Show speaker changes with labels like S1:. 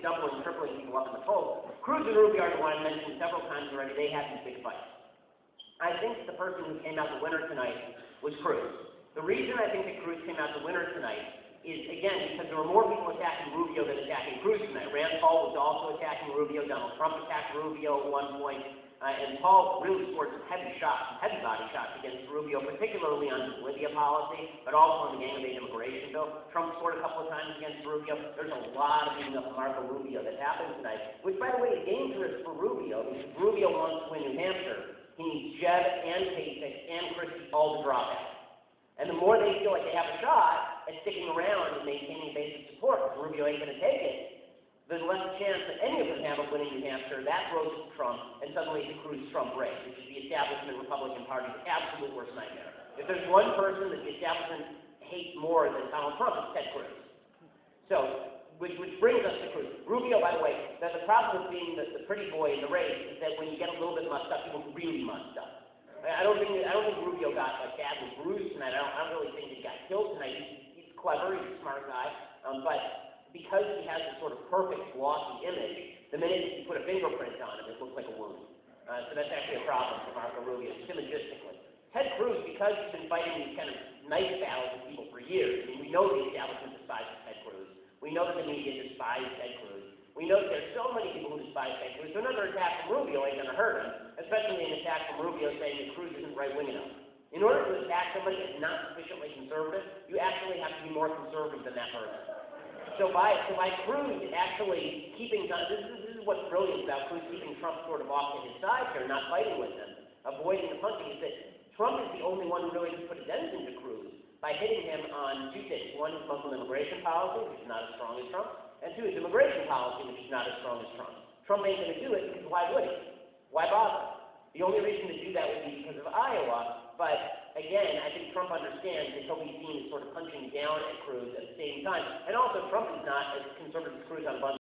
S1: doubling, tripling people up in the polls. Cruz and Rubio are the one I mentioned several times already. They had these big fights. I think the person who came out the winner tonight was Cruz. The reason I think that Cruz came out the winner tonight is, again, because there were more people attacking Rubio than attacking Cruz tonight. Rand Paul was also attacking Rubio. Donald Trump attacked Rubio at one point. And Paul really scored some heavy shots, some heavy body shots against Rubio, particularly on his Libya policy, but also on the gang of eight immigration bill. Trump scored a couple of times against Rubio. There's a lot of beating up of Marco Rubio that happened tonight, which, by the way, is dangerous for Rubio, because Rubio wants to win New Hampshire. He needs Jeb and Kasich and Christie all to drop out. And the more they feel like they have a shot at sticking around and maintaining basic support, because Rubio ain't going to take it, there's less chance that any of them have of winning New Hampshire. That throws Trump, and suddenly it's a Cruz-Trump race, which is the establishment Republican Party's absolute worst nightmare. If there's one person that the establishment hates more than Donald Trump, it's Ted Cruz. So, which brings us to Cruz. Rubio, by the way, the problem with being the pretty boy in the race is that when you get a little bit mussed up, you look really mussed up. I don't think Rubio got badly bruised tonight. I don't really think he got killed tonight. He's clever. He's a smart guy, but because he has this sort of perfect glossy image, the minute you put a fingerprint on him, it looks like a wound. So that's actually a problem for Marco Rubio, synergistically. Ted Cruz, because he's been fighting these kind of knife battles with people for years, I mean, we know the establishment despises Ted Cruz. We know that the media despises Ted Cruz. We know that there's so many people who despise Ted Cruz, so another attack from Rubio ain't going to hurt him, especially an attack from Rubio saying that Cruz isn't right-wing enough. In order to attack somebody that's not sufficiently conservative, you actually have to be more conservative than that person. So by Cruz actually keeping, this is what's brilliant about Cruz keeping Trump sort of off to his side here, not fighting with him, avoiding the punching, is that Trump is the only one who really put a dent into Cruz by hitting him on two things. One, his Muslim immigration policy, which is not as strong as Trump, and two, his immigration policy, which is not as strong as Trump. Trump ain't going to do it because why would he? Why bother? The only reason to do that would be because of Iowa, but again, I think Trump understands that he'll be seen as sort of punching down at Cruz at the same time. And also, Trump is not as conservative as Cruz on a bunch